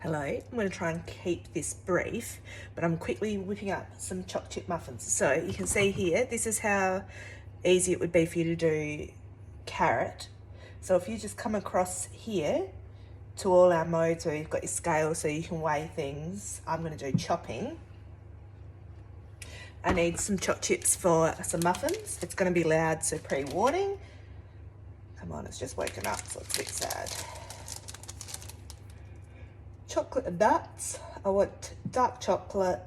Hello, I'm going to try and keep this brief, but I'm quickly whipping up some chocolate chip muffins. So you can see here, this is how easy it would be for you to do carrot. So if you just come across here to all our modes where you've got your scale so you can weigh things, I'm going to do chopping. I need some chocolate chips for some muffins. It's going to be loud, so pre-warning. Come on, it's just woken up, so it's a bit sad. Chocolate nuts. I want dark chocolate,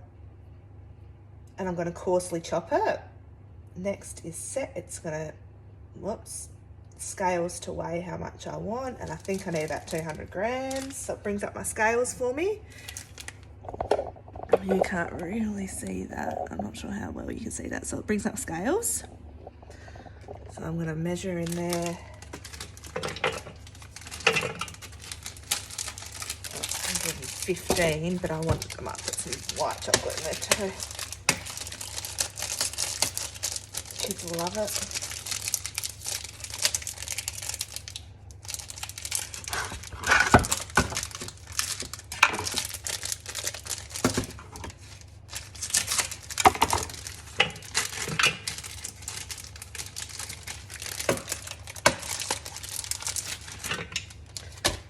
and I'm going to coarsely chop it. Next is set. It's going to, scales to weigh how much I want, and I think I need about 200 grams. So it brings up my scales for me. You can't really see that. I'm not sure how well you can see that. So it brings up scales. So I'm going to measure in there. 115, but I want them up with some white chocolate in there too. Kids will love it.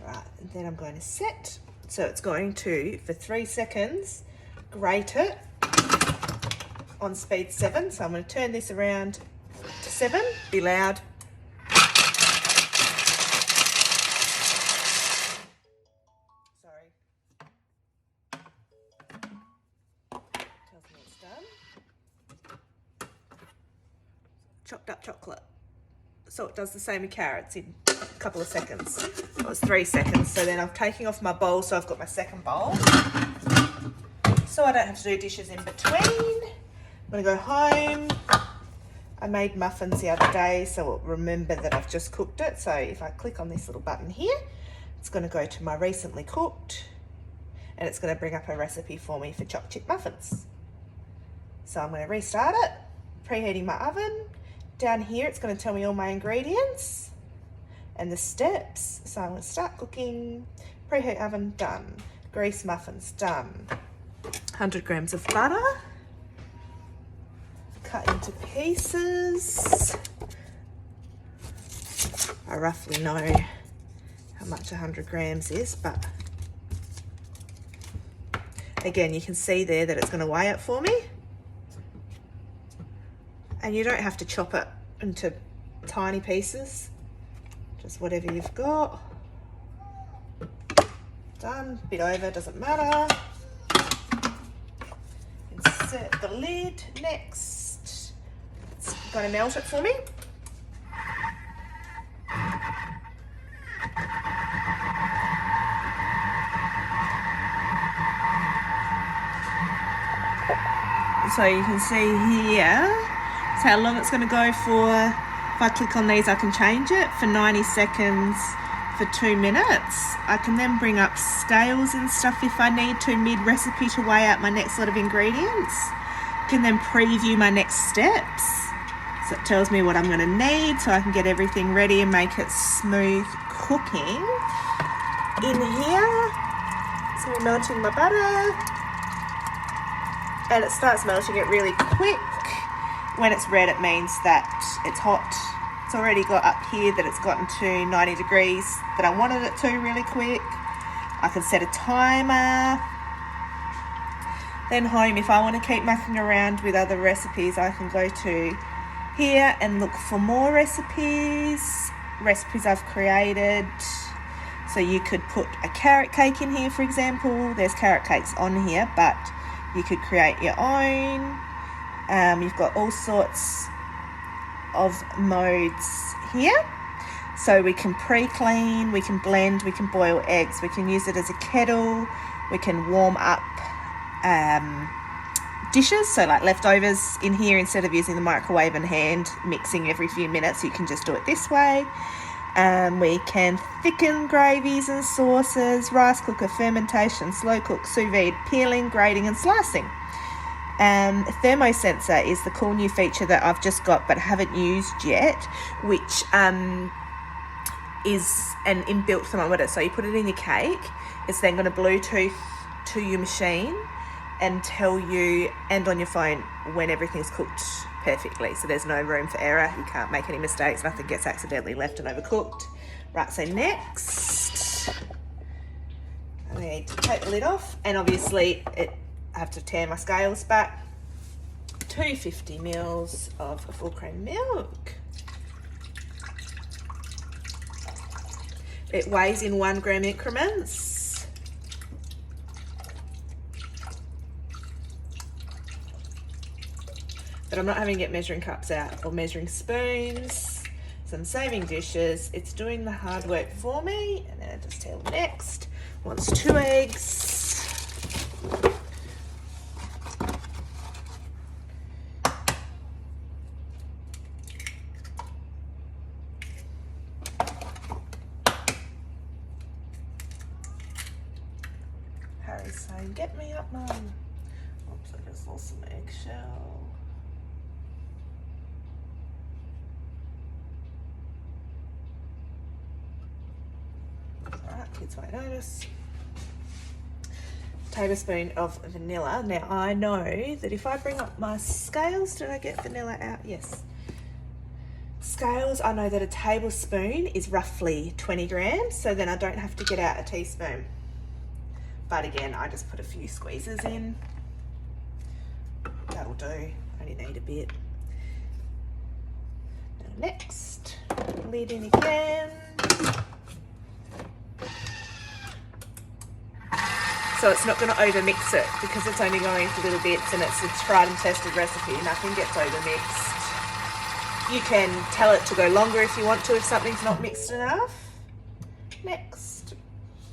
Right, and then I'm going to set. So it's going to, for 3 seconds, grate it on speed 7. So I'm going to turn this around to 7, be loud. Sorry. Tells me it's done. Chopped up chocolate. So it does the same with carrots in a couple of seconds. It was 3 seconds. So then I'm taking off my bowl, so I've got my second bowl. So I don't have to do dishes in between. I'm gonna go home. I made muffins the other day, so I'll remember that I've just cooked it. So if I click on this little button here, it's gonna go to my recently cooked, and it's gonna bring up a recipe for me for chocolate chip muffins. So I'm gonna restart it, preheating my oven. Down here, it's going to tell me all my ingredients and the steps. So I'm going to start cooking. Preheat oven, done. Grease muffins, done. 100 grams of butter. Cut into pieces. I roughly know how much 100 grams is, but again, you can see there that it's going to weigh it for me. And you don't have to chop it into tiny pieces, just whatever you've got. Done, bit over, doesn't matter. Insert the lid next. It's going to melt it for me. So you can see here, how long it's going to go for. If I click on these, I can change it for 90 seconds for 2 minutes. I can then bring up scales and stuff if I need to mid-recipe to weigh out my next lot of ingredients. I can then preview my next steps. So it tells me what I'm going to need so I can get everything ready and make it smooth cooking. In here, so I'm melting my butter. And it starts melting it really quick. When it's red, it means that it's hot. It's already got up here that it's gotten to 90 degrees that I wanted it to really quick. I can set a timer. Then home, if I want to keep mucking around with other recipes, I can go to here and look for more recipes I've created. So you could put a carrot cake in here, for example. There's carrot cakes on here, but you could create your own. You've got all sorts of modes here. So we can pre-clean, we can blend, we can boil eggs, we can use it as a kettle, we can warm up dishes, so like leftovers in here, instead of using the microwave and hand mixing every few minutes, you can just do it this way. We can thicken gravies and sauces, rice cooker, fermentation, slow cook, sous vide, peeling, grating and slicing. Thermosensor is the cool new feature that I've just got but haven't used yet, which is an inbuilt thermometer. So you put it in your cake, it's then going to Bluetooth to your machine and tell you, and on your phone, when everything's cooked perfectly. So there's no room for error. You can't make any mistakes. Nothing gets accidentally left and overcooked. Right, so next, I need to take the lid off, and obviously I have to tear my scales back. 250 mils of full cream milk. It weighs in 1 gram increments. But I'm not having to get measuring cups out or measuring spoons. So I'm saving dishes. It's doing the hard work for me. And then I just tell next. Wants 2 eggs. Harry's saying, get me up, Mum. Oops, I just lost some eggshell. Kids won't notice. Tablespoon of vanilla. Now I know that if I bring up my scales, did I get vanilla out? Yes. Scales, I know that a tablespoon is roughly 20 grams, so then I don't have to get out a teaspoon. But again, I just put a few squeezes in. That'll do. Only need a bit. Now next, lid in again. So it's not going to over-mix it because it's only going into little bits and it's a tried and tested recipe. Nothing gets over-mixed. You can tell it to go longer if you want to, if something's not mixed enough. Next,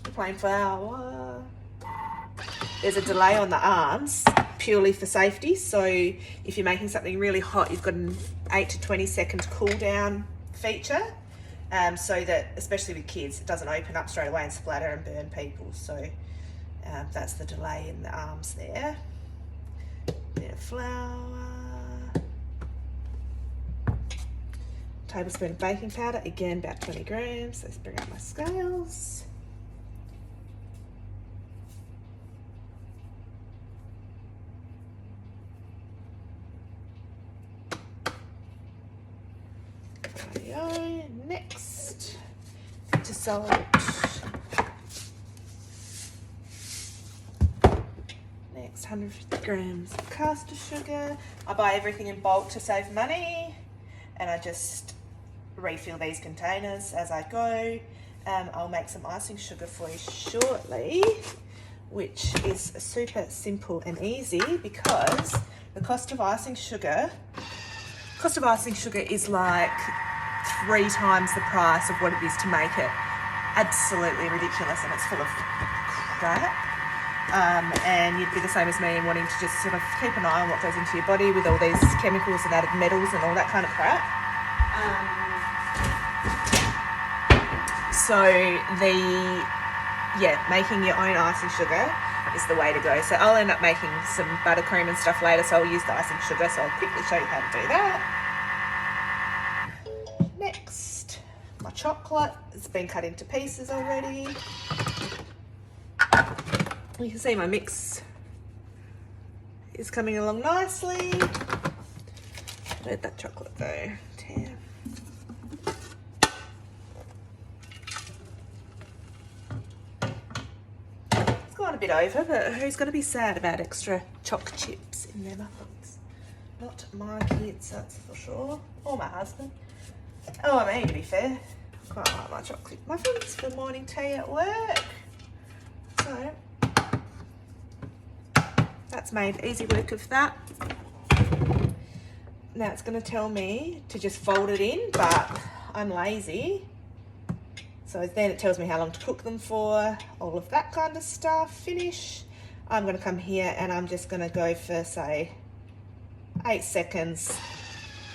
plain flour. There's a delay on the arms purely for safety. So if you're making something really hot, you've got an 8 to 20 second cool down feature. So that, especially with kids, it doesn't open up straight away and splatter and burn people. So that's the delay in the arms there. Bit of flour. Tablespoon of baking powder, again about 20 grams. Let's bring up my scales. Rightio. Next, to salt. Next, 150 grams of caster sugar. I buy everything in bulk to save money, and I just refill these containers as I go. I'll make some icing sugar for you shortly, which is super simple and easy because the cost of icing sugar is like 3 times the price of what it is to make it. Absolutely ridiculous, and it's full of crap. And you'd be the same as me in wanting to just sort of keep an eye on what goes into your body with all these chemicals and added metals and all that kind of crap. Making your own icing sugar is the way to go. So I'll end up making some buttercream and stuff later, so I'll use the icing sugar. So I'll quickly show you how to do that. Next, my chocolate. It's been cut into pieces already. You can see my mix is coming along nicely. Where'd that chocolate go? Damn. It's gone a bit over, but who's going to be sad about extra choc chips in their muffins? Not my kids, that's for sure. Or my husband. Oh, me, to be fair. I quite like my chocolate muffins for morning tea at work. So that's made easy work of that. Now it's going to tell me to just fold it in, but I'm lazy. So then it tells me how long to cook them for, all of that kind of stuff. Finish. I'm going to come here and I'm just going to go for, say, 8 seconds.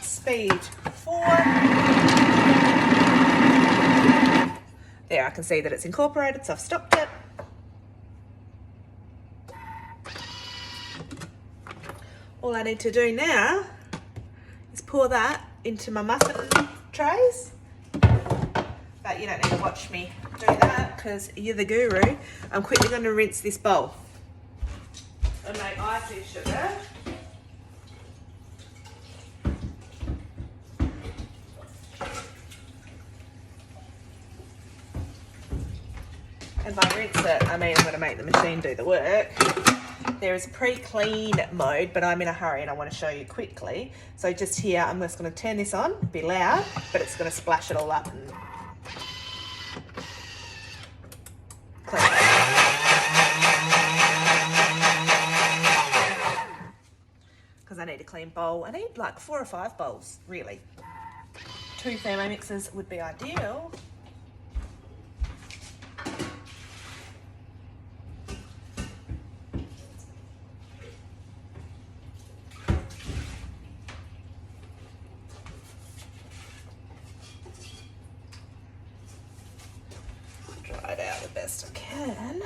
Speed 4. There, I can see that it's incorporated, so I've stopped it. All I need to do now is pour that into my muffin trays. But you don't need to watch me do that because you're the guru. I'm quickly going to rinse this bowl and make icing sugar. And by rinse it, I mean I'm going to make the machine do the work. There is a pre-clean mode, but I'm in a hurry and I want to show you quickly. So just here, I'm just going to turn this on, be loud, but it's going to splash it all up and clean it. Because I need a clean bowl. I need like 4 or 5 bowls, really. 2 Thermomixes would be ideal. Dry it out the best I can.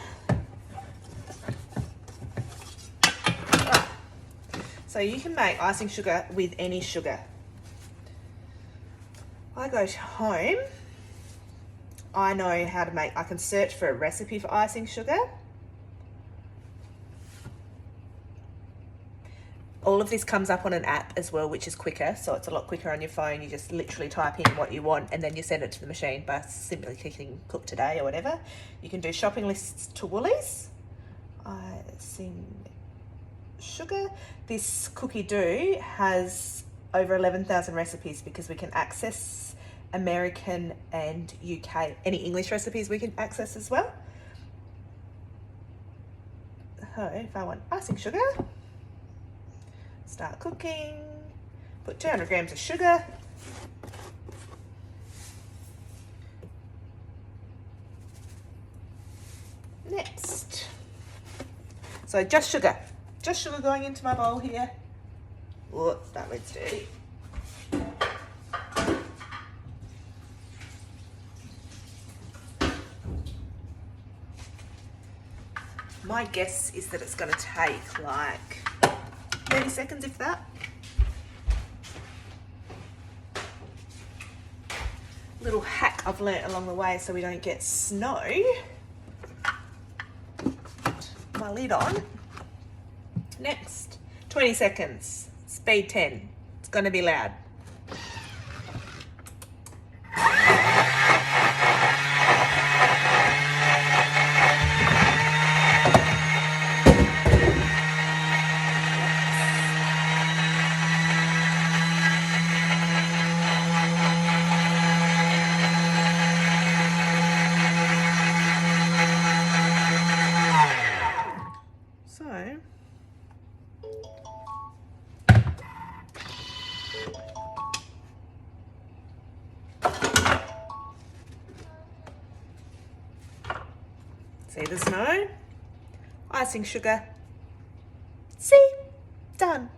Right. So you can make icing sugar with any sugar. I go home, I know how to make, I can search for a recipe for icing sugar. All of this comes up on an app as well, which is quicker, so it's a lot quicker on your phone. You just literally type in what you want and then you send it to the machine by simply clicking cook today or whatever. You can do shopping lists to Woolies. Icing sugar. This cookie dough has over 11,000 recipes because we can access American and UK, any English recipes we can access as well. So if I want icing sugar, start cooking, put 200 grams of sugar, next. So just sugar going into my bowl here. Whoops, that lid's dirty. My guess is that it's going to take like 30 seconds, if that. Little hack I've learnt along the way so we don't get snow. Put my lid on. Next, 20 seconds, speed 10. It's going to be loud. So, see the snow? Icing sugar. See? Done.